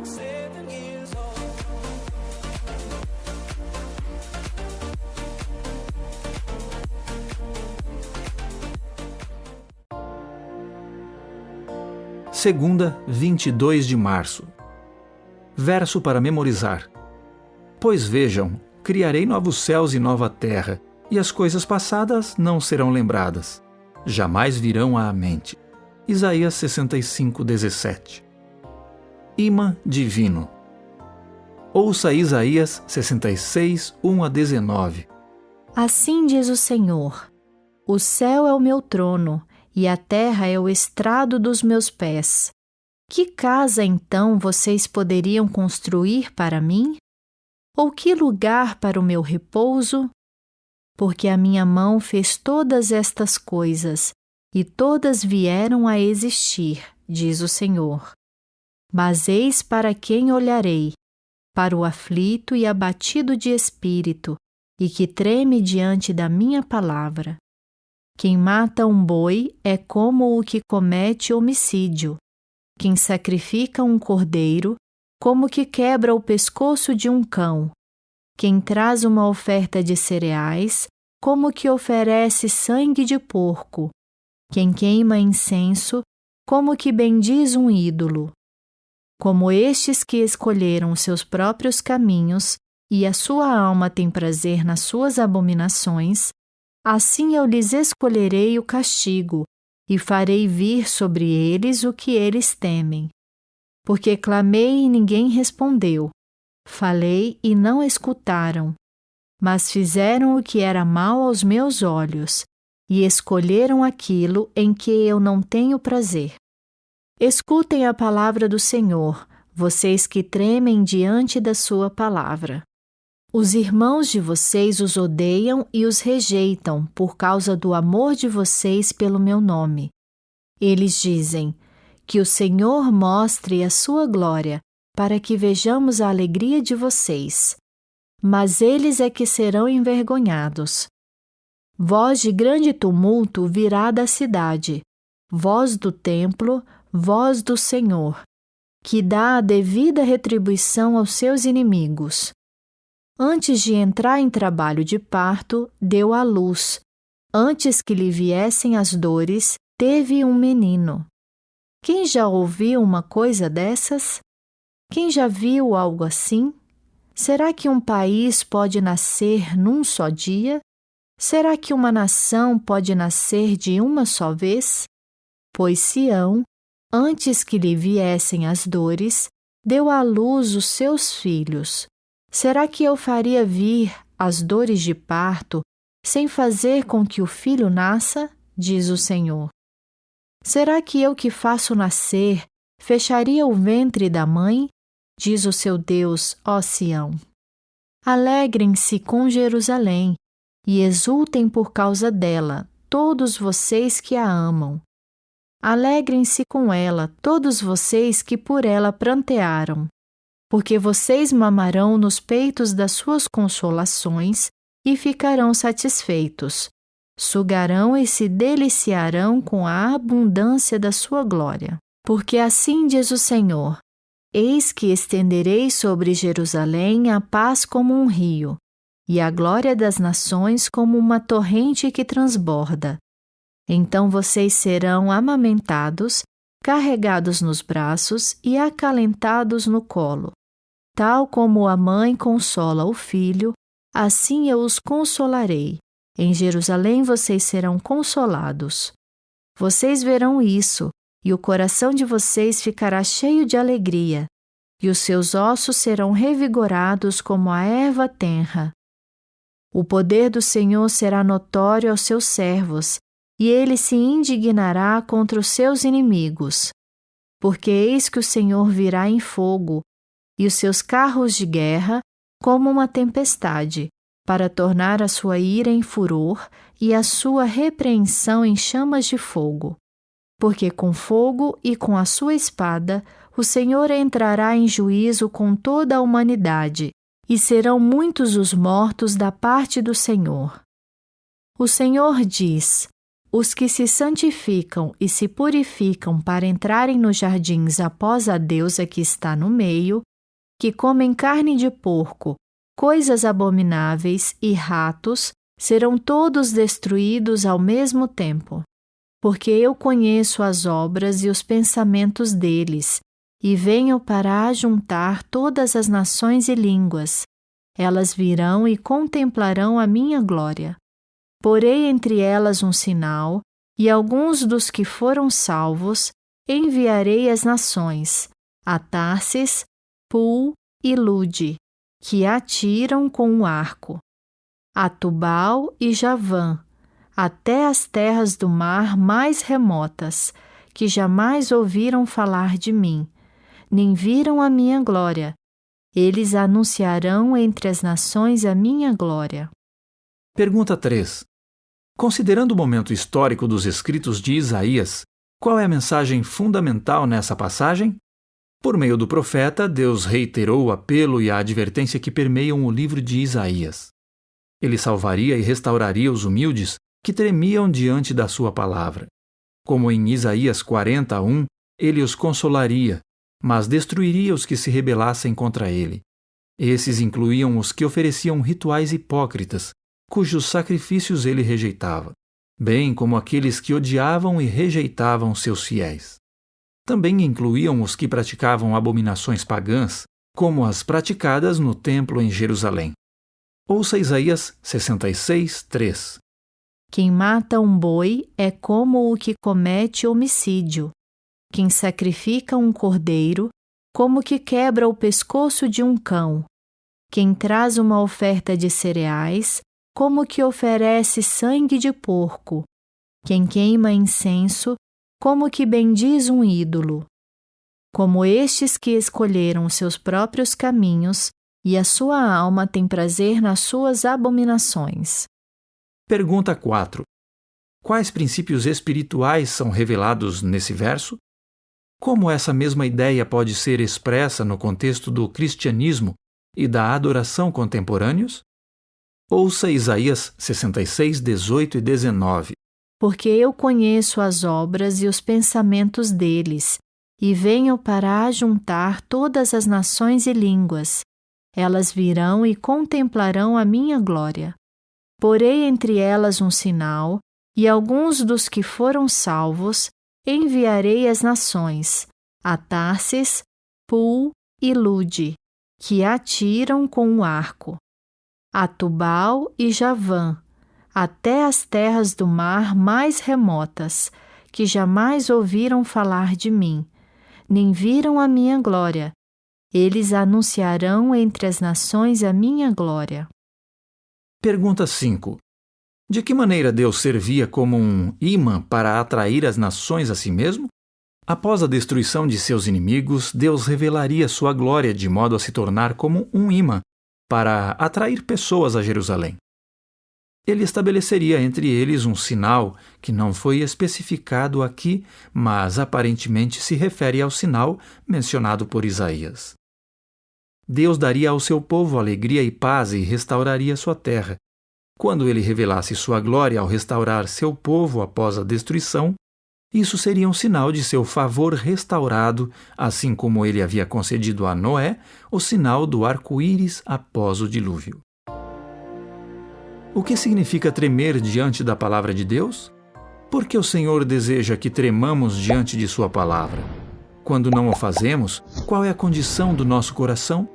7 years old. Segunda, 22 de março. Verso para memorizar. Pois vejam, criarei novos céus e nova terra, e as coisas passadas não serão lembradas. Jamais virão à mente. Isaías 65:17. Imã divino. Ouça Isaías 66, 1-19. Assim diz o Senhor: o céu é o meu trono, e a terra é o estrado dos meus pés. Que casa, então, vocês poderiam construir para mim? Ou que lugar para o meu repouso? Porque a minha mão fez todas estas coisas, e todas vieram a existir, diz o Senhor. Mas eis para quem olharei: para o aflito e abatido de espírito, e que treme diante da minha palavra. Quem mata um boi é como o que comete homicídio. Quem sacrifica um cordeiro, como que quebra o pescoço de um cão. Quem traz uma oferta de cereais, como que oferece sangue de porco. Quem queima incenso, como que bendiz um ídolo. Como estes que escolheram seus próprios caminhos, e a sua alma tem prazer nas suas abominações, assim eu lhes escolherei o castigo, e farei vir sobre eles o que eles temem. Porque clamei e ninguém respondeu, falei e não escutaram, mas fizeram o que era mal aos meus olhos, e escolheram aquilo em que eu não tenho prazer. Escutem a palavra do Senhor, vocês que tremem diante da sua palavra. Os irmãos de vocês os odeiam e os rejeitam por causa do amor de vocês pelo meu nome. Eles dizem: que o Senhor mostre a sua glória, para que vejamos a alegria de vocês. Mas eles é que serão envergonhados. Voz de grande tumulto virá da cidade, voz do templo, voz do Senhor, que dá a devida retribuição aos seus inimigos. Antes de entrar em trabalho de parto, deu à luz. Antes que lhe viessem as dores, teve um menino. Quem já ouviu uma coisa dessas? Quem já viu algo assim? Será que um país pode nascer num só dia? Será que uma nação pode nascer de uma só vez? Pois Sião, antes que lhe viessem as dores, deu à luz os seus filhos. Será que eu faria vir as dores de parto sem fazer com que o filho nasça? Diz o Senhor. Será que eu que faço nascer fecharia o ventre da mãe? Diz o seu Deus, ó Sião. Alegrem-se com Jerusalém e exultem por causa dela, todos vocês que a amam. Alegrem-se com ela, todos vocês que por ela prantearam. Porque vocês mamarão nos peitos das suas consolações e ficarão satisfeitos. Sugarão e se deliciarão com a abundância da sua glória. Porque assim diz o Senhor: eis que estenderei sobre Jerusalém a paz como um rio, e a glória das nações como uma torrente que transborda. Então vocês serão amamentados, carregados nos braços e acalentados no colo. Tal como a mãe consola o filho, assim eu os consolarei. Em Jerusalém vocês serão consolados. Vocês verão isso, e o coração de vocês ficará cheio de alegria, e os seus ossos serão revigorados como a erva tenra. O poder do Senhor será notório aos seus servos, e ele se indignará contra os seus inimigos. Porque eis que o Senhor virá em fogo, e os seus carros de guerra como uma tempestade, para tornar a sua ira em furor e a sua repreensão em chamas de fogo. Porque com fogo e com a sua espada o Senhor entrará em juízo com toda a humanidade, e serão muitos os mortos da parte do Senhor. O Senhor diz: Os que se santificam e se purificam para entrarem nos jardins após a deusa que está no meio, que comem carne de porco, coisas abomináveis e ratos, serão todos destruídos ao mesmo tempo. Porque eu conheço as obras e os pensamentos deles, e venho para ajuntar todas as nações e línguas. Elas virão e contemplarão a minha glória. Porei entre elas um sinal, e alguns dos que foram salvos enviarei às nações, a Tarsis, Pul e Lude, que atiram com o arco, a Tubal e Javã, até as terras do mar mais remotas, que jamais ouviram falar de mim, nem viram a minha glória. Eles anunciarão entre as nações a minha glória. Pergunta 3. Considerando o momento histórico dos escritos de Isaías, qual é a mensagem fundamental nessa passagem? Por meio do profeta, Deus reiterou o apelo e a advertência que permeiam o livro de Isaías. Ele salvaria e restauraria os humildes que tremiam diante da sua palavra. Como em Isaías 40:1, ele os consolaria, mas destruiria os que se rebelassem contra ele. Esses incluíam os que ofereciam rituais hipócritas, cujos sacrifícios ele rejeitava, bem como aqueles que odiavam e rejeitavam seus fiéis. Também incluíam os que praticavam abominações pagãs, como as praticadas no templo em Jerusalém. Ouça Isaías 66:3. Quem mata um boi é como o que comete homicídio. Quem sacrifica um cordeiro, como que quebra o pescoço de um cão. Quem traz uma oferta de cereais, como que oferece sangue de porco. Quem queima incenso, como que bendiz um ídolo. Como estes que escolheram seus próprios caminhos, e a sua alma tem prazer nas suas abominações. Pergunta 4. Quais princípios espirituais são revelados nesse verso? Como essa mesma ideia pode ser expressa no contexto do cristianismo e da adoração contemporâneos? Ouça Isaías 66:18 e 19. Porque eu conheço as obras e os pensamentos deles, e venho para ajuntar todas as nações e línguas. Elas virão e contemplarão a minha glória. Porei entre elas um sinal, e alguns dos que foram salvos enviarei às nações, a Tarsis, Pul e Lude, que atiram com o arco, a Tubal e Javã, até as terras do mar mais remotas, que jamais ouviram falar de mim, nem viram a minha glória. Eles anunciarão entre as nações a minha glória. Pergunta 5. De que maneira Deus servia como um ímã para atrair as nações a si mesmo? Após a destruição de seus inimigos, Deus revelaria sua glória de modo a se tornar como um ímã para atrair pessoas a Jerusalém. Ele estabeleceria entre eles um sinal que não foi especificado aqui, mas aparentemente se refere ao sinal mencionado por Isaías. Deus daria ao seu povo alegria e paz e restauraria sua terra. Quando ele revelasse sua glória ao restaurar seu povo após a destruição, isso seria um sinal de seu favor restaurado, assim como ele havia concedido a Noé o sinal do arco-íris após o dilúvio. O que significa tremer diante da palavra de Deus? Por que o Senhor deseja que tremamos diante de sua palavra? Quando não o fazemos, qual é a condição do nosso coração?